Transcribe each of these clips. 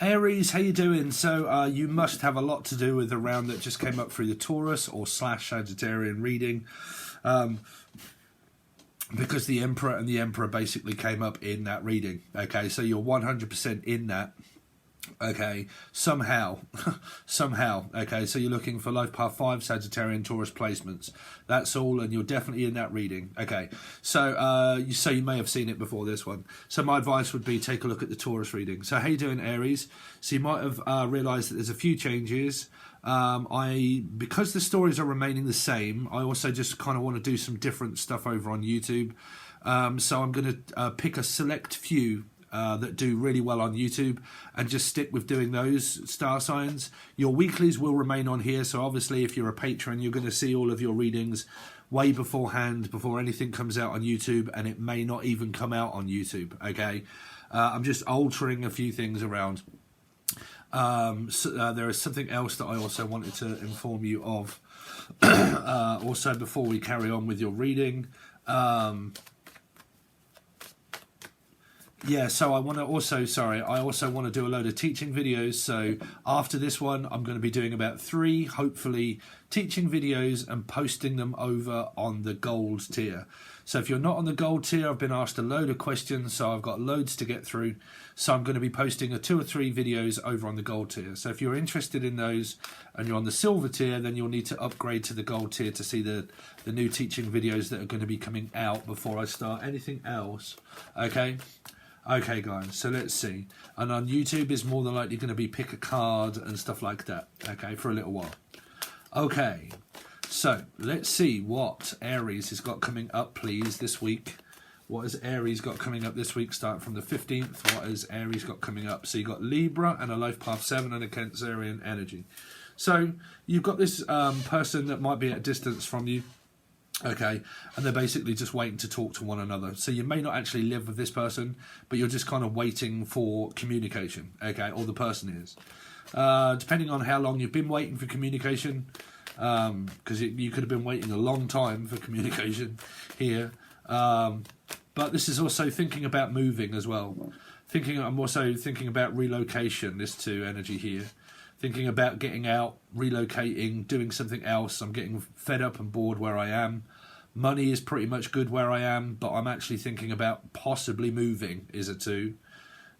Aries, how you doing? So you must have a lot to do with the round that just came up through the Taurus or / Sagittarian reading, because the Emperor and the Emperor basically came up in that reading. Okay, so you're 100% in that. Okay, somehow, okay, so you're looking for life path 5 Sagittarian Taurus placements. That's all, and you're definitely in that reading. Okay, so you may have seen it before this one. So my advice would be take a look at the Taurus reading. So how you doing, Aries? So you might have realised that there's a few changes. Because the stories are remaining the same, I also just kind of want to do some different stuff over on YouTube. So I'm going to pick a select few that do really well on YouTube and just stick with doing those star signs. Your weeklies will remain on here, so obviously if you're a patron, you're going to see all of your readings way beforehand, before anything comes out on YouTube, and it may not even come out on YouTube. Okay, I'm just altering a few things around. There is something else that I also wanted to inform you of also before we carry on with your reading. Yeah, so I also want to do a load of teaching videos. So after this one, I'm going to be doing about 3, hopefully, teaching videos and posting them over on the gold tier. So if you're not on the gold tier, I've been asked a load of questions, so I've got loads to get through. So I'm going to be posting 2 or 3 videos over on the gold tier. So if you're interested in those and you're on the silver tier, then you'll need to upgrade to the gold tier to see the new teaching videos that are going to be coming out before I start anything else. Okay? Okay, guys, so let's see. And on YouTube is more than likely going to be pick a card and stuff like that, okay, for a little while. Okay, so let's see what Aries has got coming up, please, this week. What has Aries got coming up this week, starting from the 15th? What has Aries got coming up? So you've got Libra and a life path 7 and a Cancerian energy. So you've got this person that might be at a distance from you. Okay, and they're basically just waiting to talk to one another. So you may not actually live with this person, but you're just kind of waiting for communication, okay, or the person is. Depending on how long you've been waiting for communication, because you could have been waiting a long time for communication here. But this is also thinking about moving as well. I'm also thinking about relocation, this 2 energy here. Thinking about getting out, relocating, doing something else. I'm getting fed up and bored where I am. Money is pretty much good where I am, but I'm actually thinking about possibly moving, is a 2,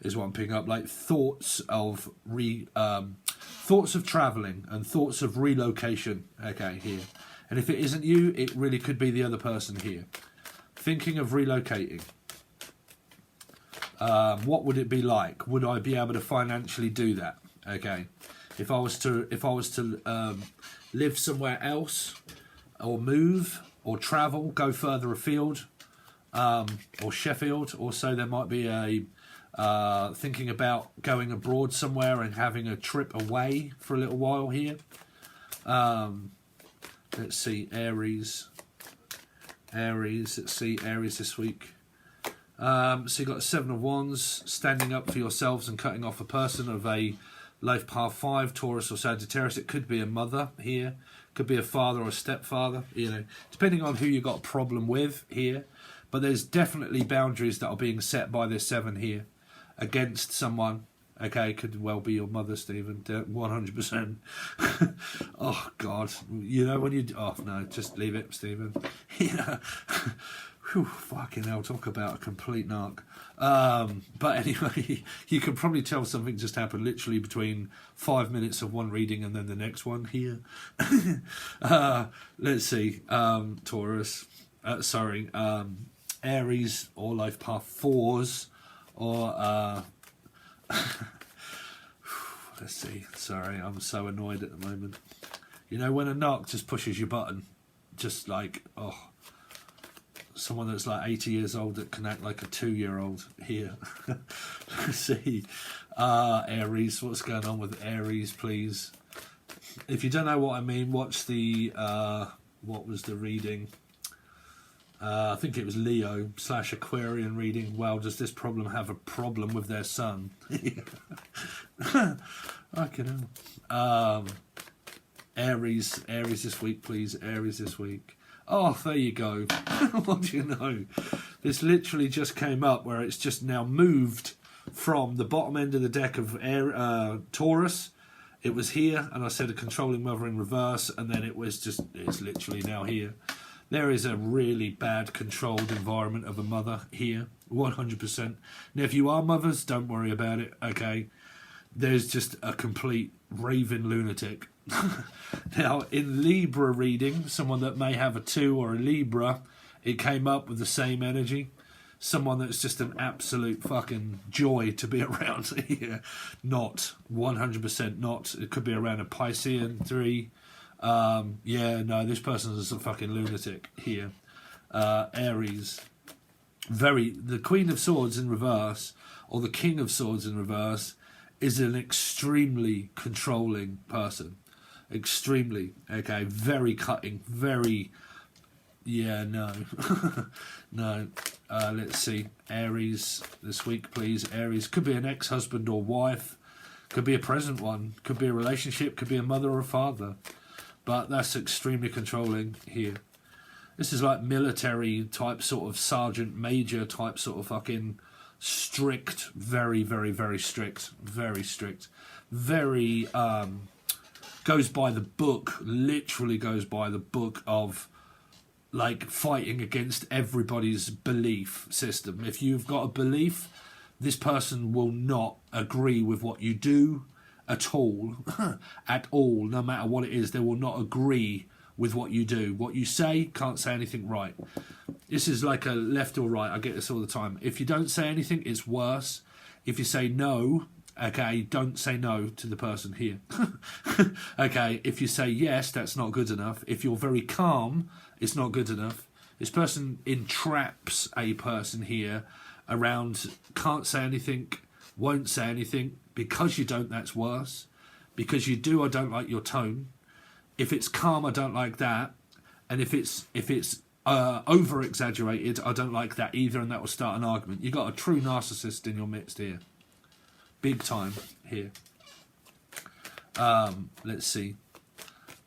is what I'm picking up. Like thoughts of travelling and thoughts of relocation, okay, here. And if it isn't you, it really could be the other person here. Thinking of relocating. What would it be like? Would I be able to financially do that? Okay. If I was to live somewhere else, or move, or travel, go further afield, or Sheffield. Also, there might be a thinking about going abroad somewhere and having a trip away for a little while here. Let's see, Aries. Let's see, Aries this week. So you've got 7 of Wands, standing up for yourselves and cutting off a person of a life path 5, Taurus or Sagittarius. It could be a mother here, could be a father or a stepfather, you know, depending on who you got a problem with here. But there's definitely boundaries that are being set by this 7 here against someone. Okay, could well be your mother, Stephen, 100%. Oh, God. You know, when you... Oh, no, just leave it, Stephen. Yeah. Whew, fucking hell, talk about a complete narc. But anyway, you can probably tell something just happened literally between 5 minutes of one reading and then the next one here. Let's see. Taurus. Aries or life path 4s or... Let's see. Sorry, I'm so annoyed at the moment. You know, when a narc just pushes your button, just like, oh... Someone that's like 80 years old that can act like a 2-year-old here. Let's see. Aries, what's going on with Aries, please? If you don't know what I mean, watch the, what was the reading? I think it was Leo / Aquarian reading. Well, does this problem have a problem with their sun? I can know. Aries this week, please. Aries this week. Oh, there you go. What do you know? This literally just came up where it's just now moved from the bottom end of the deck of Taurus. It was here, and I said a controlling mother in reverse, and then it's literally now here. There is a really bad controlled environment of a mother here, 100%. Now, if you are mothers, don't worry about it, okay? There's just a complete raving lunatic. Now, in Libra reading, someone that may have a 2 or a Libra, it came up with the same energy. Someone that's just an absolute fucking joy to be around here. Not, 100% not. It could be around a Piscean 3. Yeah, no, this person is a fucking lunatic here. Aries. The Queen of Swords in reverse, or the King of Swords in reverse, is an extremely controlling person. Extremely, okay, very cutting, very, yeah, no. No, let's see, Aries this week, please. Aries, could be an ex-husband or wife, could be a present one, could be a relationship, could be a mother or a father, but that's extremely controlling here. This is like military type, sort of sergeant major type, sort of fucking strict, very, very, very strict, very strict, very, goes by the book, literally goes by the book of, like, fighting against everybody's belief system. If you've got a belief, this person will not agree with what you do at all, at all, no matter what it is. They will not agree with what you do. What you say, can't say anything right. This is like a left or right. I get this all the time. If you don't say anything, it's worse. If you say no, okay, don't say no to the person here. Okay, if you say yes, that's not good enough. If you're very calm, it's not good enough. This person entraps a person here around can't say anything, won't say anything. Because you don't, that's worse. Because you do, I don't like your tone. If it's calm, I don't like that. And if it's over exaggerated, I don't like that either, and that will start an argument. You've got a true narcissist in your midst here. Big time here. Let's see.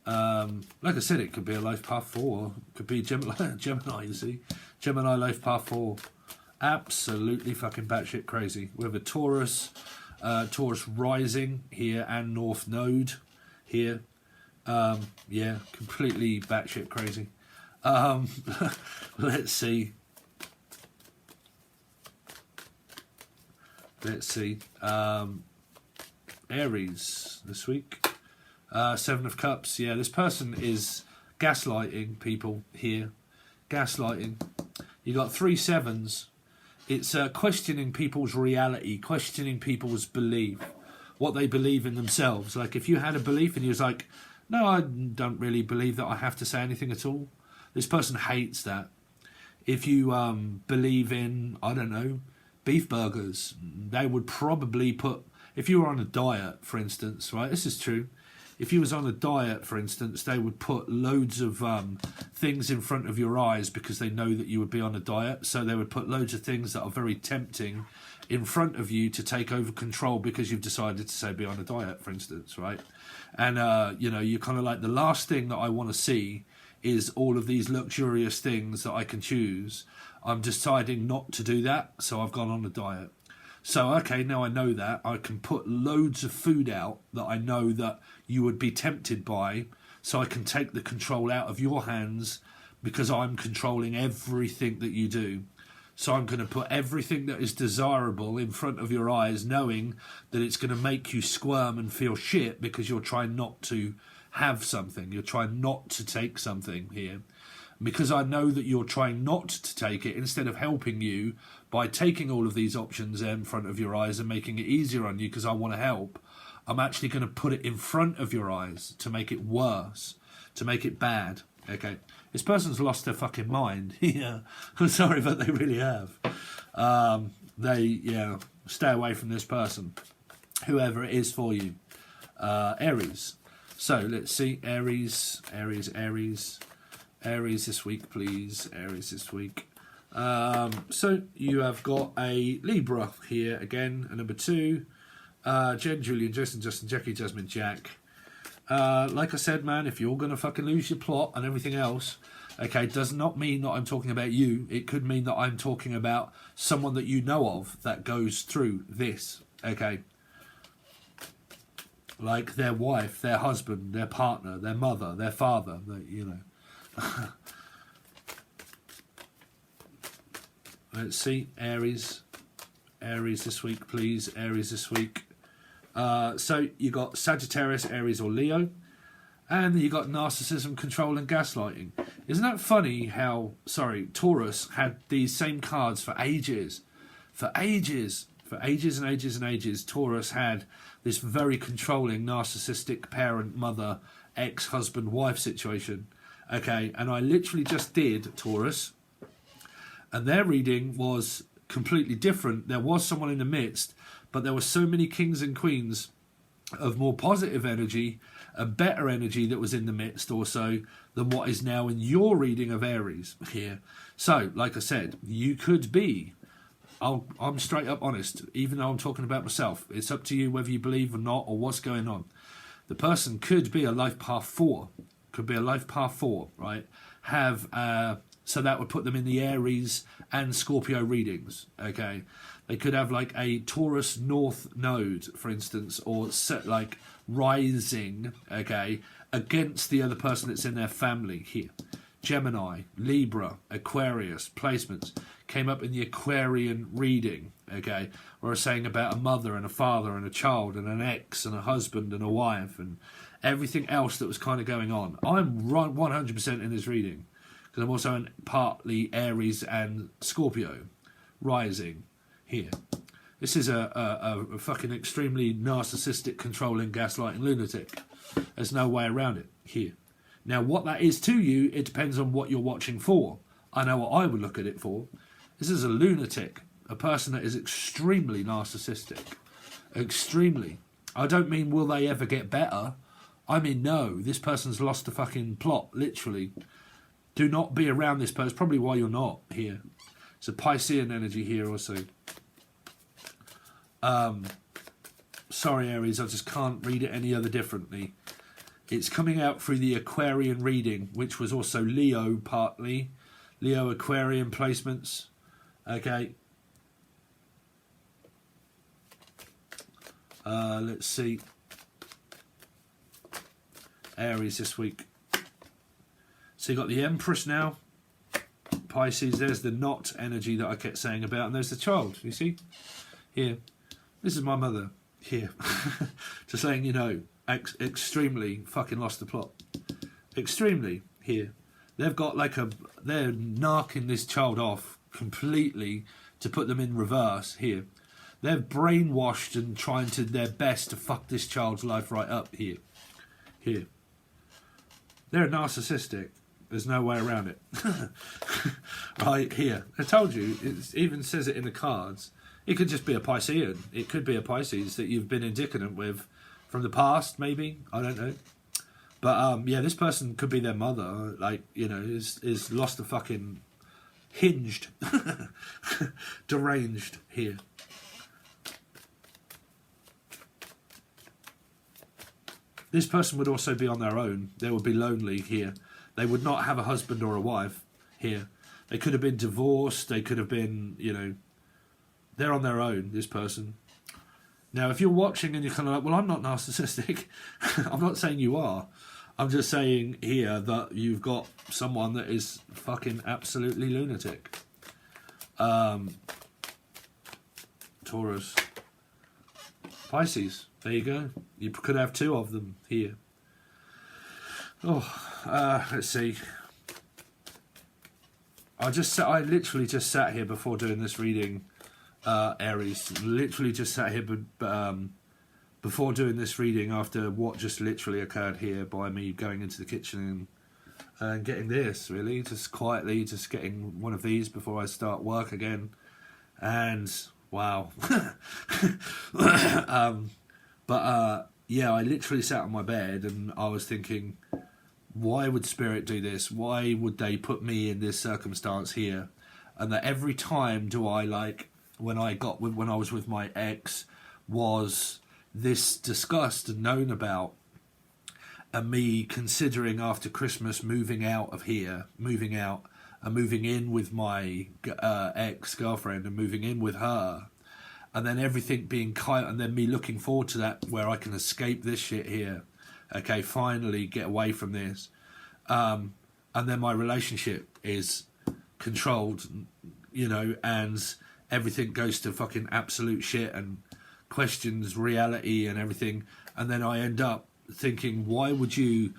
Like I said, it could be a life path 4. It could be Gemini, you see. Gemini life path 4. Absolutely fucking batshit crazy. We have a Taurus, Taurus rising here and North Node here. Yeah, completely batshit crazy. Let's see. Let's see. Aries this week. 7 of Cups. Yeah, this person is gaslighting people here. Gaslighting. You got 3 sevens. It's questioning people's reality, questioning people's belief, what they believe in themselves. Like if you had a belief and you was like, no, I don't really believe that I have to say anything at all. This person hates that. If you believe in, I don't know, beef burgers, they would probably put, if you were on a diet, for instance, right, this is true. If you was on a diet, for instance, they would put loads of things in front of your eyes because they know that you would be on a diet. So they would put loads of things that are very tempting in front of you to take over control because you've decided to, say, be on a diet, for instance, right? And, you know, you're kind of like, the last thing that I want to see is all of these luxurious things that I can choose. I'm deciding not to do that, so I've gone on a diet. So, okay, now I know that. I can put loads of food out that I know that you would be tempted by, so I can take the control out of your hands because I'm controlling everything that you do. So I'm going to put everything that is desirable in front of your eyes, knowing that it's going to make you squirm and feel shit because you're trying not to have something. You're trying not to take something here. Because I know that you're trying not to take it, instead of helping you by taking all of these options in front of your eyes and making it easier on you because I want to help, I'm actually going to put it in front of your eyes to make it worse, to make it bad. Okay, this person's lost their fucking mind. Yeah, I'm sorry, but they really have. Yeah, stay away from this person, whoever it is for you. Aries. So let's see, Aries this week, please. Aries this week. So you have got a Libra here again, a number 2. Jen, Julian, Justin, Jackie, Jasmine, Jack. Like I said, man, if you're going to fucking lose your plot and everything else, Okay, does not mean that I'm talking about you. It could mean that I'm talking about someone that you know of that goes through this. Okay, like their wife, their husband, their partner, their mother, their father. You know. Let's see, Aries. Aries this week, please. Aries this week. So you got Sagittarius, Aries, or Leo. And you got narcissism, control, and gaslighting. Isn't that funny how, Taurus had these same cards for ages. For ages and ages and ages, Taurus had this very controlling, narcissistic parent, mother, ex-husband, wife situation. Okay, and I literally just did Taurus. And their reading was completely different. There was someone in the midst, but there were so many kings and queens of more positive energy, a better energy that was in the midst also than what is now in your reading of Aries here. So, like I said, you could be, I'm straight up honest, even though I'm talking about myself. It's up to you whether you believe or not or what's going on. The person could be a life path 4. Could be a life path 4, right? So that would put them in the Aries and Scorpio readings, okay? They could have like a Taurus North node, for instance, or set like rising, okay, against the other person that's in their family here. Gemini, Libra, Aquarius placements came up in the Aquarian reading, okay, or saying about a mother and a father and a child and an ex and a husband and a wife and everything else that was kind of going on. I'm 100% in this reading because I'm also in partly Aries and Scorpio rising here. This is a fucking extremely narcissistic, controlling, gaslighting lunatic. There's no way around it here. Now, what that is to you, it depends on what you're watching for. I know what I would look at it for. This is a lunatic, a person that is extremely narcissistic. Extremely. I don't mean will they ever get better. I mean, no, this person's lost the fucking plot, literally. Do not be around this person. Probably why you're not here. It's a Piscean energy here also. Sorry, Aries, I just can't read it any other differently. It's coming out through the Aquarian reading, which was also Leo partly. Leo Aquarian placements. Okay. Let's see. Aries this week. So you got the Empress now. Pisces, there's the knot energy that I kept saying about, and there's the child, you see? Here. This is my mother. Here. Just letting you know. Extremely fucking lost the plot. Extremely here. They've got like they're narking this child off completely to put them in reverse here. They're brainwashed and trying to their best to fuck this child's life right up here. Here. They're narcissistic. There's no way around it. Right here. I told you, it even says it in the cards. It could just be a Piscean. It could be a Pisces that you've been indignant with from the past, maybe. I don't know. But, yeah, this person could be their mother. Like, you know, is lost the fucking hinged. Deranged here. This person would also be on their own. They would be lonely here. They would not have a husband or a wife here. They could have been divorced. They could have been, you know, they're on their own, this person. Now, if you're watching and you're kind of like, well, I'm not narcissistic. I'm not saying you are. I'm just saying here that you've got someone that is fucking absolutely lunatic. Taurus. Pisces. There you go. You could have two of them here. Oh, let's see. I literally just sat here before doing this reading, Aries. Literally just sat here before doing this reading after what just literally occurred here by me going into the kitchen and getting this, really. Just quietly, just getting one of these before I start work again. And, wow. Yeah, I literally sat on my bed and I was thinking, why would Spirit do this? Why would they put me in this circumstance here? And that every time do I, like, when I was with my ex, was this discussed and known about. and me considering after Christmas moving out of here, moving out and moving in with my ex-girlfriend and moving in with her, and then everything being kind, and then me looking forward to that where I can escape this shit here, okay, finally get away from this, and then my relationship is controlled, you know, and everything goes to fucking absolute shit and questions reality and everything, and then I end up thinking, why would you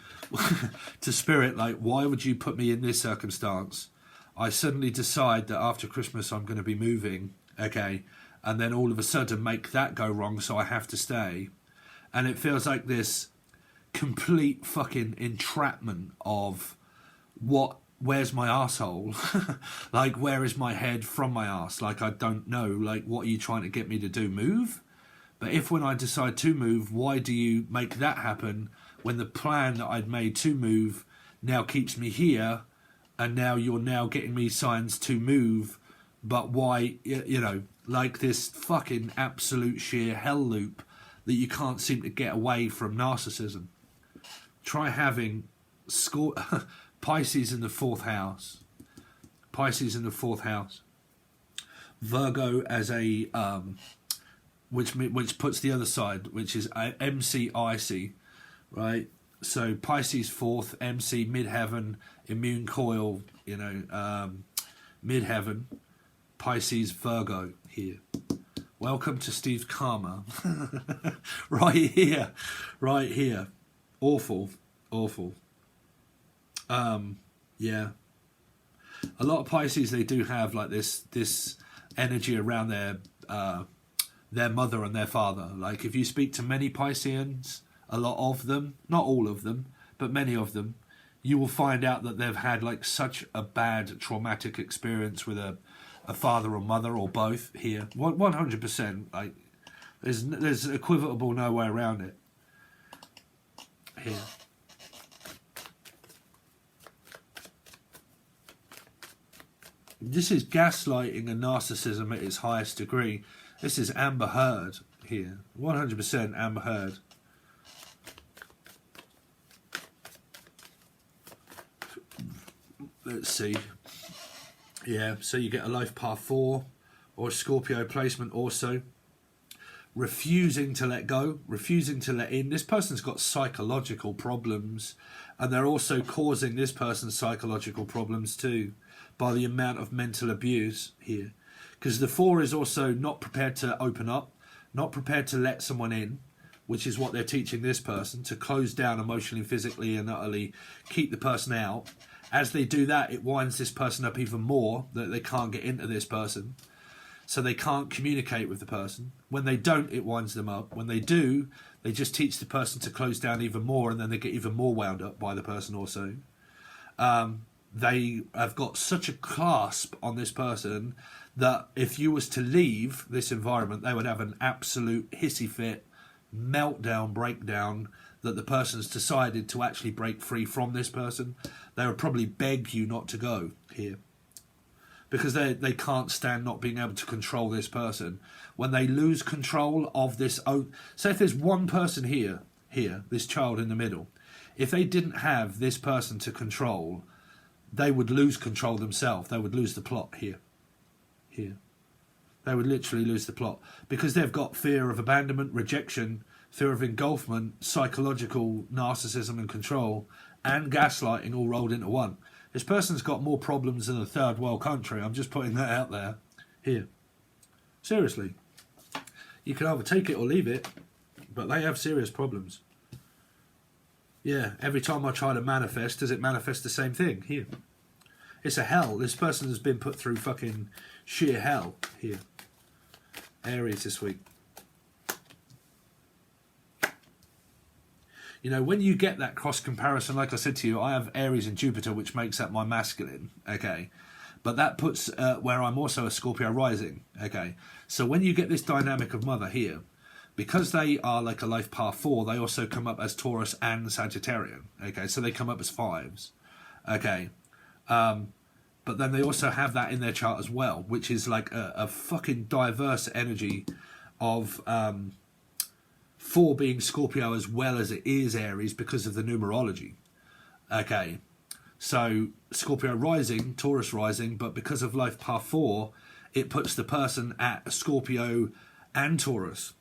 to spirit, like, why would you put me in this circumstance? I suddenly decide that after Christmas I'm going to be moving, okay, and then all of a sudden make that go wrong, so I have to stay, and it feels like this complete fucking entrapment of where's my arsehole? Like, where is my head from my arse? Like, I don't know, like, what are you trying to get me to do? Move? But if when I decide to move, why do you make that happen when the plan that I'd made to move now keeps me here, and now you're now getting me signs to move, but why, you know, like this fucking absolute sheer hell loop that you can't seem to get away from narcissism. Try having Pisces in the 4th house. Pisces in the 4th house. Virgo as a... which puts the other side, which is MCIC, right? So Pisces 4th, MC, midheaven, immune coil, you know, midheaven, Pisces, Virgo here. Welcome to Steve's Karma. Right here. Right here. Awful. Awful. Yeah. A lot of Pisces, they do have like this energy around their mother and their father. Like, if you speak to many Pisceans, a lot of them, not all of them, but many of them, you will find out that they've had like such a bad traumatic experience with a father or mother or both here. 100%. Like, there's equivocal no way around it here. This is gaslighting and narcissism at its highest degree. This is Amber Heard here. 100% Amber Heard. Let's see. Yeah, so you get a life path 4 or a Scorpio placement also. Refusing to let go, refusing to let in. This person's got psychological problems, and they're also causing this person's psychological problems too by the amount of mental abuse here. Because the 4 is also not prepared to open up, not prepared to let someone in, which is what they're teaching this person, to close down emotionally, physically, and utterly keep the person out. As they do that, it winds this person up even more, that they can't get into this person. So they can't communicate with the person. When they don't, it winds them up. When they do, they just teach the person to close down even more, and then they get even more wound up by the person also. They have got such a clasp on this person that if you was to leave this environment, they would have an absolute hissy fit, meltdown, breakdown, that the person's decided to actually break free from this person. They would probably beg you not to go here, because they can't stand not being able to control this person. When they lose control of this, so if there's one person here, this child in the middle, if they didn't have this person to control, they would lose control themselves. They would lose the plot here. They would literally lose the plot, because they've got fear of abandonment, rejection, fear of engulfment, psychological narcissism and control, and gaslighting all rolled into one. This person's got more problems than a third world country. I'm just putting that out there here. Seriously. You can either take it or leave it, but they have serious problems. Yeah, every time I try to manifest, does it manifest the same thing? Here. It's a hell. This person has been put through fucking sheer hell here. Aries this week. You know, when you get that cross comparison, like I said to you, I have Aries and Jupiter, which makes that my masculine, okay? But that puts where I'm also a Scorpio rising, okay? So when you get this dynamic of mother here, because they are like a life path 4, they also come up as Taurus and Sagittarian, okay? So they come up as 5s, okay? But then they also have that in their chart as well, which is like a fucking diverse energy of 4 being Scorpio as well as it is Aries because of the numerology. Okay, so Scorpio rising, Taurus rising, but because of life path 4, it puts the person at Scorpio and Taurus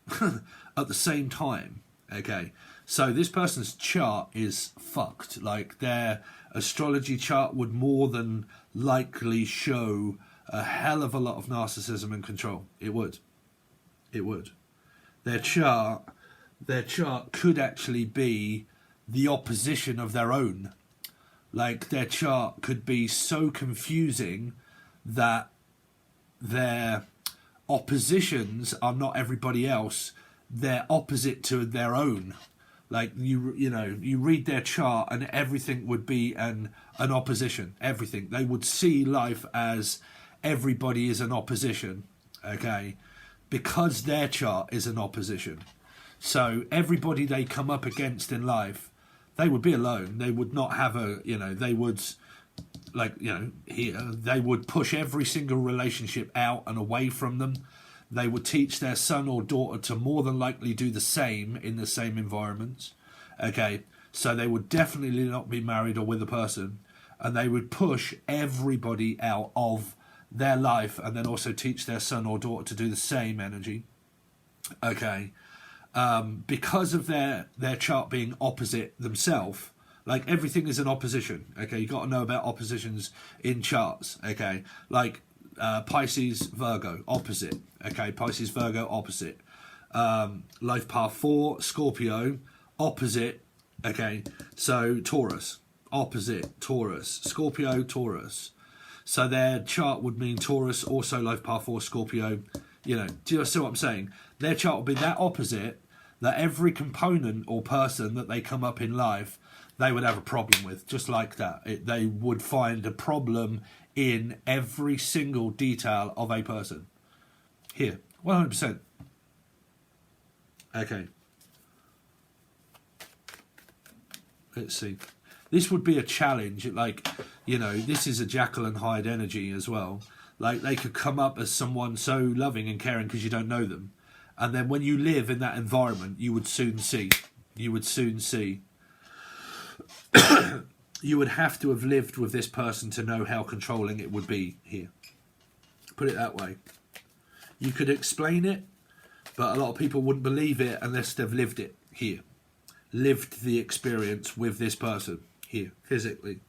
at the same time. Okay, so this person's chart is fucked. Like, their astrology chart would more than likely show a hell of a lot of narcissism and control. It would. It would. Their chart could actually be the opposition of their own. Like, their chart could be so confusing that their oppositions are not everybody else. They're opposite to their own. Like, you read their chart and everything would be an opposition. Everything. They would see life as everybody is an opposition. Okay, because their chart is an opposition. So everybody they come up against in life, they would be alone. They would not have a, they would, here, they would push every single relationship out and away from them. They would teach their son or daughter to more than likely do the same in the same environments. Okay, so they would definitely not be married or with a person. And they would push everybody out of their life and then also teach their son or daughter to do the same energy. Okay, because of their chart being opposite themselves, like, everything is an opposition. Okay, you got to know about oppositions in charts. Okay, like Pisces, Virgo, opposite. Okay, Pisces, Virgo, opposite. Life path 4, Scorpio, opposite. Okay, so Taurus, opposite, Taurus, Scorpio, Taurus. So their chart would mean Taurus, also life path 4, Scorpio. Do you see what I'm saying? Their chart would be that opposite that every component or person that they come up in life, they would have a problem with, just like that. They would find a problem in every single detail of a person. Here, 100%. Okay. Let's see. This would be a challenge. Like, this is a Jekyll and Hyde energy as well. Like, they could come up as someone so loving and caring because you don't know them. And then when you live in that environment, you would soon see. You would have to have lived with this person to know how controlling it would be here. Put it that way. You could explain it, but a lot of people wouldn't believe it unless they've lived it here. Lived the experience with this person here, physically.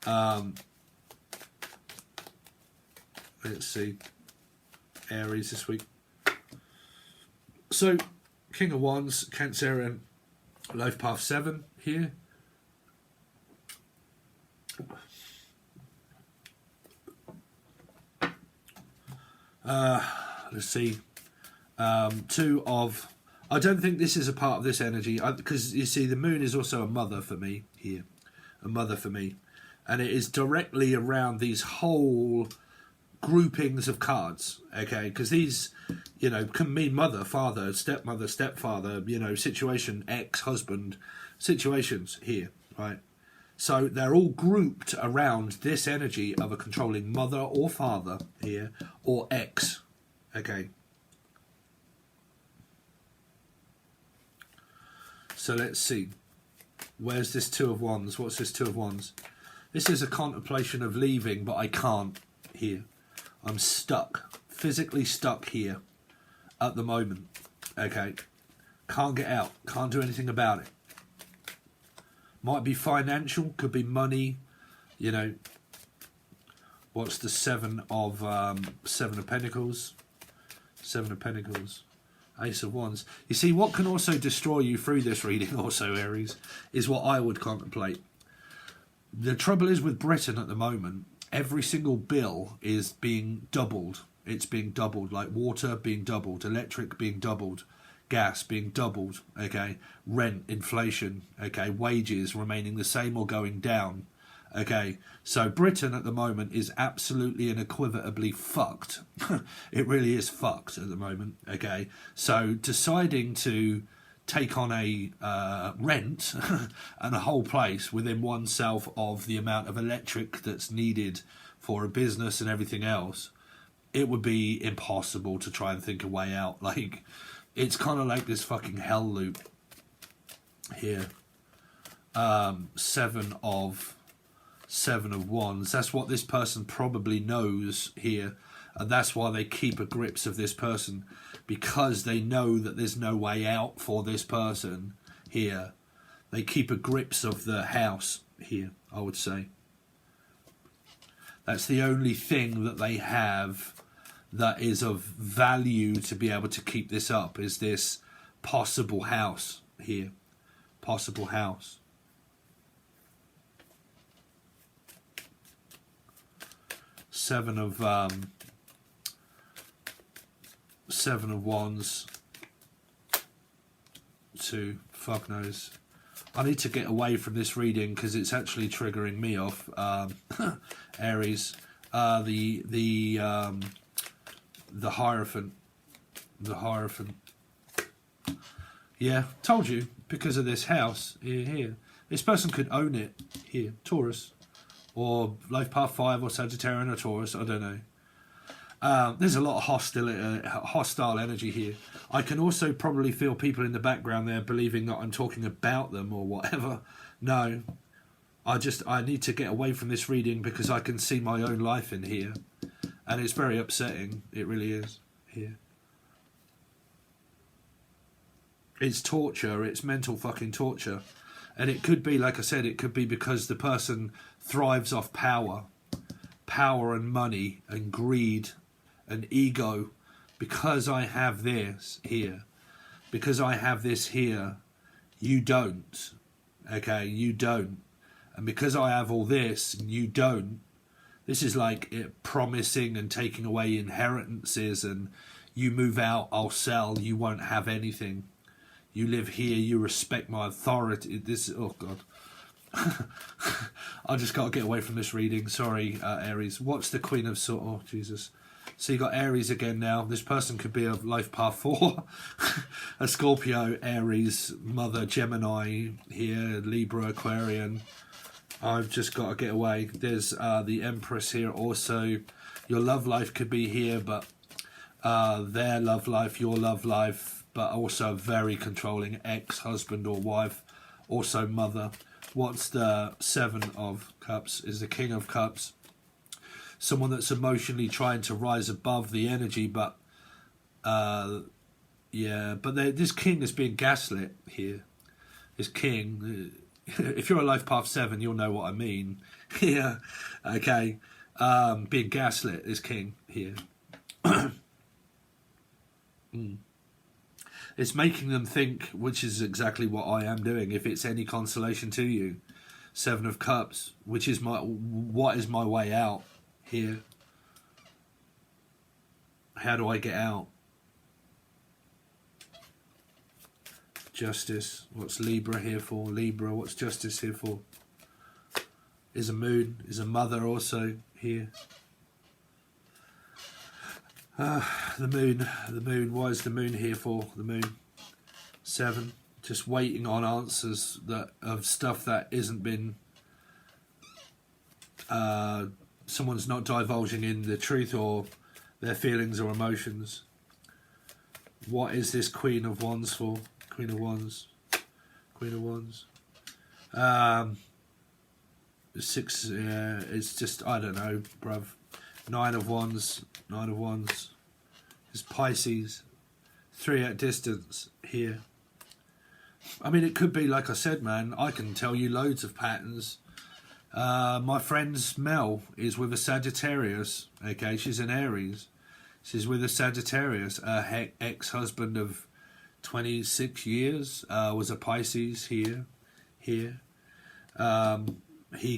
Let's see. Aries this week. So, King of Wands, Cancerian, life path 7 here. Let's see. 2 of... I don't think this is a part of this energy, because you see the moon is also a mother for me here. A mother for me. And it is directly around these whole groupings of cards, okay? Because these, can mean mother, father, stepmother, stepfather, situation, ex-husband, situations here, right? So they're all grouped around this energy of a controlling mother or father here, or ex, okay? So let's see. Where's this 2 of Wands? What's this 2 of Wands? This is a contemplation of leaving, but I can't here. I'm stuck, physically stuck here at the moment. Okay. Can't get out. Can't do anything about it. Might be financial, could be money. What's the 7 of Pentacles? 7 of Pentacles. Ace of Wands. You see, what can also destroy you through this reading, also, Aries, is what I would contemplate. The trouble is with Britain at the moment, every single bill is being doubled. It's being doubled, like water being doubled, electric being doubled, gas being doubled, okay, rent, inflation, okay, wages remaining the same or going down, okay. So Britain at the moment is absolutely and unequivocally fucked. It really is fucked at the moment, okay. So deciding to take on a rent and a whole place within oneself of the amount of electric that's needed for a business and everything else, it would be impossible to try and think a way out. Like, it's kind of like this fucking hell loop here. Seven of Wands. That's what this person probably knows here, and that's why they keep a grips of this person, because they know that there's no way out for this person here. They keep a grips of the house here, I would say. That's the only thing that they have that is of value to be able to keep this up, is this possible house here. Possible house. Seven of Wands. Two, fuck knows. I need to get away from this reading because it's actually triggering me off. Aries, the Hierophant, Yeah, told you, because of this house here. This person could own it here, Taurus, or Life Path 5, or Sagittarian, or Taurus. I don't know. There's a lot of hostile energy here. I can also probably feel people in the background there believing that I'm talking about them or whatever. No, I need to get away from this reading because I can see my own life in here, and it's very upsetting. It really is here. It's torture. It's mental fucking torture, and it could be, like I said, it could be because the person thrives off power and money and greed and ego. Because I have this here, you don't. Okay, you don't. And because I have all this, you don't. This is like it promising and taking away inheritances, and you move out, I'll sell, you won't have anything. You live here, you respect my authority. This, oh God. I just got to get away from this reading. Sorry, Aries. What's the Queen of Swords? Oh, Jesus. So you got Aries again now. This person could be a Life Path 4. A Scorpio, Aries, Mother, Gemini here, Libra, Aquarian. I've just got to get away. There's the Empress here also. Your love life could be here, but their love life, your love life, but also a very controlling ex-husband or wife, also mother. What's the Seven of Cups? Is the King of Cups. Someone that's emotionally trying to rise above the energy, but yeah, but this king is being gaslit here. This king, if you're a Life Path 7, you'll know what I mean. Yeah, okay. Being gaslit, this king here. It's making them think, which is exactly what I am doing, if it's any consolation to you. Seven of Cups, which is what is my way out here? How do I get out? Justice. What's Libra here for? Libra, what's Justice here for? Is a Moon, is a Mother also here. The Moon, why is the Moon here for? The Moon. Seven, just waiting on answers of stuff that isn't been, someone's not divulging in the truth or their feelings or emotions. What is this Queen of Wands for? Queen of Wands. Six, it's just, I don't know, bruv. Nine of Wands. It's Pisces. 3 at distance here. I mean, it could be, like I said, man, I can tell you loads of patterns. My friend Mel is with a Sagittarius. Okay, she's an Aries. She's with a Sagittarius. Her ex-husband of 26 years was a Pisces here. He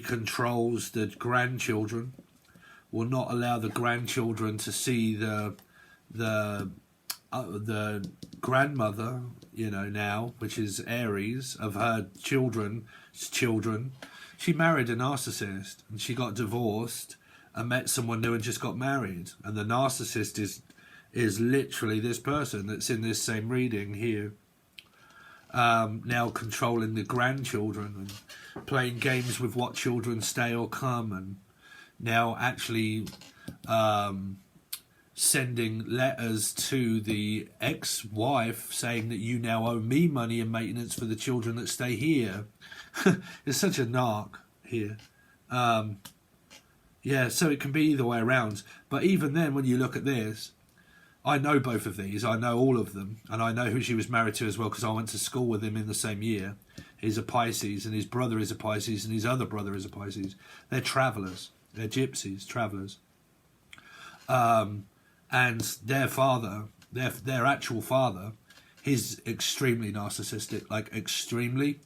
controls the grandchildren. Will not allow the grandchildren to see the grandmother, you know, now, which is Aries, of her children. She married a narcissist, and she got divorced and met someone new and just got married. And the narcissist is literally this person that's in this same reading here. Now controlling the grandchildren and playing games with what children stay or come, and now actually sending letters to the ex-wife saying that you now owe me money and maintenance for the children that stay here. It's such a narc here. Yeah, so it can be either way around. But even then, when you look at this, I know both of these. I know all of them. And I know who she was married to as well, because I went to school with him in the same year. He's a Pisces, and his brother is a Pisces, and his other brother is a Pisces. They're travellers. They're gypsies, travellers. And their father, their actual father, he's extremely narcissistic, like extremely.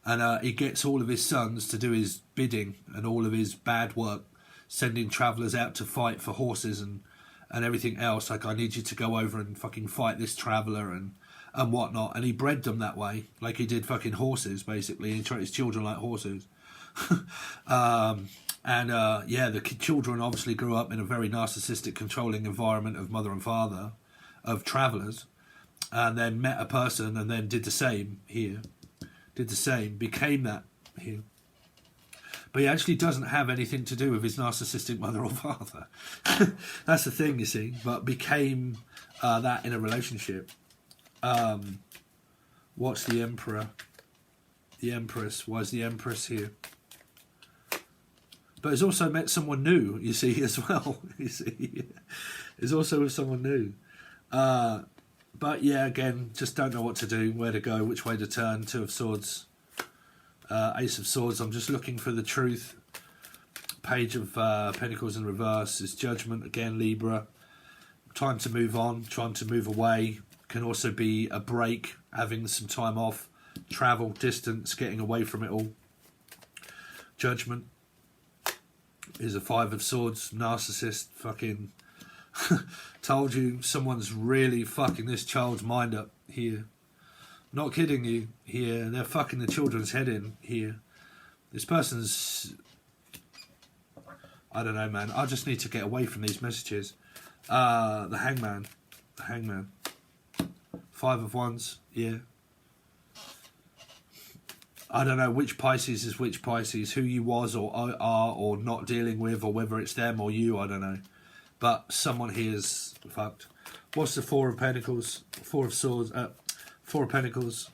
And he gets all of his sons to do his bidding and all of his bad work, sending travellers out to fight for horses and everything else. Like, I need you to go over and fucking fight this traveller and whatnot. And he bred them that way, like he did fucking horses, basically. He treated his children like horses. Yeah, the children obviously grew up in a very narcissistic, controlling environment of mother and father, of travellers, and then met a person and then did the same here. Did the same, became that here. But he actually doesn't have anything to do with his narcissistic mother or father. That's the thing, you see. But became that in a relationship. What's the Emperor? The Empress. Why is the Empress here? But he's also met someone new, you see, as well. You see, he's also with someone new. But yeah, again, just don't know what to do, where to go, which way to turn. Two of Swords, Ace of Swords. I'm just looking for the truth. Page of Pentacles in reverse is Judgment, again, Libra. Time to move on, trying to move away. Can also be a break, having some time off, travel, distance, getting away from it all. Judgment is a Five of Swords, narcissist, fucking told you someone's really fucking this child's mind up here. Not kidding you here. They're fucking the children's head in here. This person's, I don't know, man. I just need to get away from these messages. The Hangman. The Hangman. Five of Wands, yeah. I don't know which Pisces is which Pisces, who you was or are or not dealing with, or whether it's them or you, I don't know. But someone here is fucked. What's the Four of Pentacles? Four of Swords, Four of Pentacles.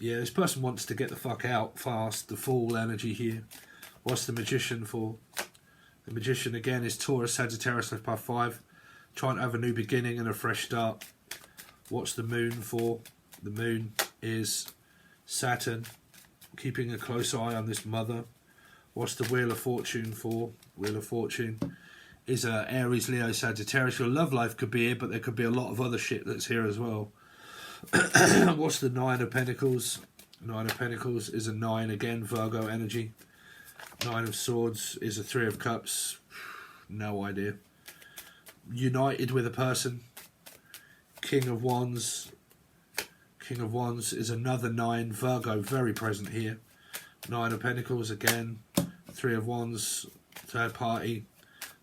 Yeah, this person wants to get the fuck out fast, the Fool energy here. What's the Magician for? The Magician again is Taurus, Sagittarius, left by 5. Trying to have a new beginning and a fresh start. What's the Moon for? The Moon is Saturn, keeping a close eye on this mother. What's the Wheel of Fortune for? Wheel of Fortune is Aries, Leo, Sagittarius. Your love life could be here, but there could be a lot of other shit that's here as well. What's the Nine of Pentacles? Nine of Pentacles is a 9, again, Virgo energy. Nine of Swords is a 3 of Cups. No idea. United with a person. King of Wands. King of Wands is another 9, Virgo, very present here. 9 of Pentacles again. 3 of Wands, third party.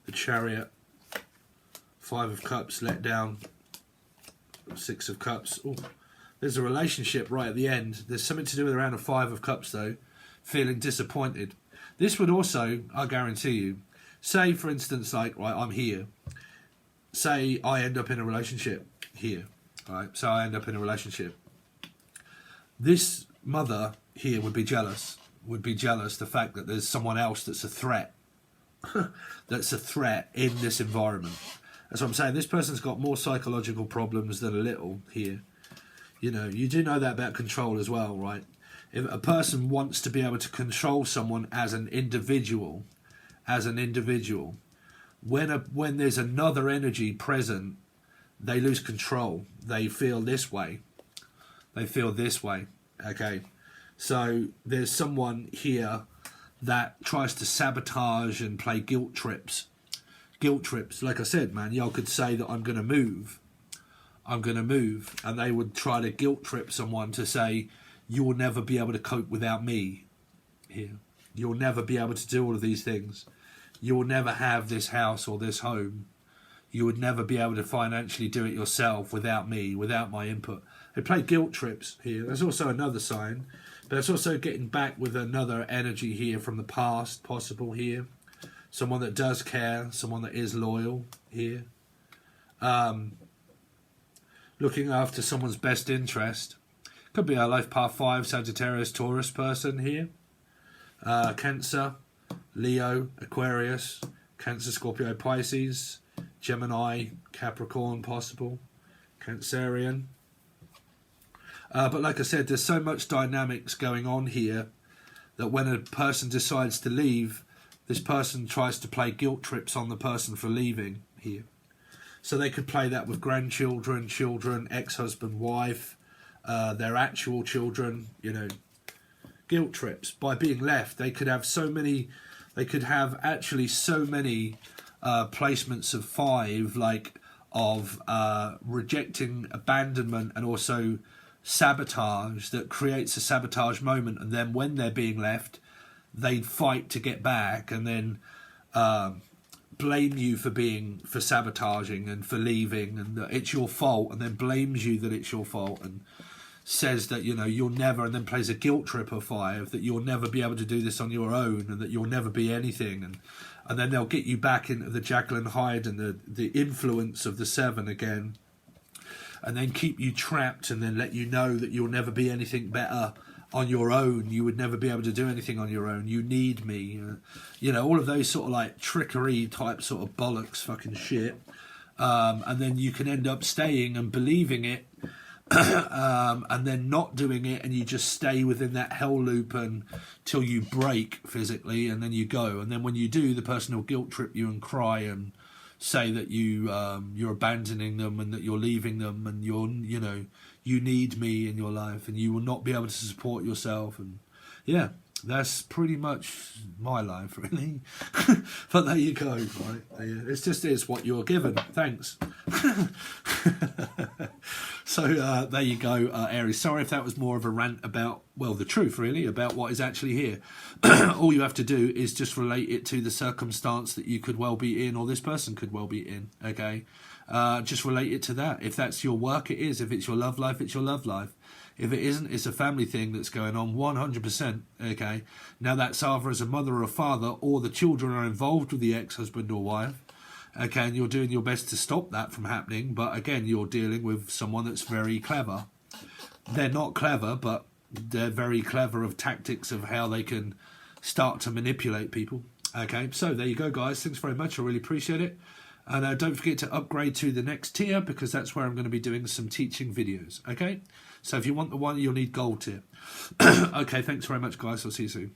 The Chariot. 5 of Cups, let down. 6 of Cups. Ooh, there's a relationship right at the end. There's something to do with around a 5 of Cups though. Feeling disappointed. This would also, I guarantee you, say for instance, like, right, I'm here. Say I end up in a relationship here. Right, so I end up in a relationship. This mother here would be jealous. Would be jealous the fact that there's someone else that's a threat. That's a threat in this environment. That's what I'm saying. This person's got more psychological problems than a little here. You know, you do know that about control as well, right? If a person wants to be able to control someone as an individual, when there's another energy present, they lose control. They feel this way. They feel this way. Okay. So there's someone here that tries to sabotage and play guilt trips. Guilt trips. Like I said, man, y'all could say that I'm going to move. I'm going to move. And they would try to guilt trip someone to say, you will never be able to cope without me here. You'll never be able to do all of these things. You will never have this house or this home. You would never be able to financially do it yourself without me, without my input. They play guilt trips here. There's also another sign. But it's also getting back with another energy here from the past, possible here. Someone that does care, someone that is loyal here. Looking after someone's best interest. Could be a life path 5 Sagittarius Taurus person here. Cancer, Leo, Aquarius, Cancer, Scorpio, Pisces, Gemini, Capricorn possible, Cancerian. But like I said, there's so much dynamics going on here that when a person decides to leave, this person tries to play guilt trips on the person for leaving here. So they could play that with grandchildren, children, ex-husband, wife, their actual children, you know, guilt trips. By being left, they could have so many, they could have actually so many placements of 5, like of rejecting, abandonment, and also sabotage, that creates a sabotage moment. And then when they're being left, they fight to get back, and then blame you for sabotaging and for leaving, and that it's your fault, and then blames you that it's your fault, and says that, you know, you'll never, and then plays a guilt trip of 5, that you'll never be able to do this on your own, and that you'll never be anything, and then they'll get you back into the Jekyll and Hyde and the influence of the 7 again, and then keep you trapped, and then let you know that you'll never be anything better on your own. You would never be able to do anything on your own. You need me. You know, all of those sort of like trickery type sort of bollocks fucking shit. And then you can end up staying and believing it, and then not doing it, and you just stay within that hell loop until you break physically, and then you go. And then when you do, the person will guilt trip you and cry and say that you're abandoning them, and that you're leaving them, and you know, you need me in your life, and you will not be able to support yourself. And yeah, that's pretty much my life, really. But there you go, right? It's just is what you're given. Thanks. So there you go, Aries. Sorry if that was more of a rant about, well, the truth, really, about what is actually here. All you have to do is just relate it to the circumstance that you could well be in, or this person could well be in, okay? Just relate it to that. If that's your work, it is. If it's your love life, it's your love life. If it isn't, it's a family thing that's going on, 100%, okay? Now, that's either as a mother or a father, or the children are involved with the ex-husband or wife, okay, and you're doing your best to stop that from happening, but again, you're dealing with someone that's very clever. They're not clever, but they're very clever of tactics of how they can start to manipulate people, okay? So, there you go, guys. Thanks very much. I really appreciate it. And don't forget to upgrade to the next tier, because that's where I'm going to be doing some teaching videos, okay? So if you want the one, you'll need gold tier. Okay, thanks very much, guys. I'll see you soon.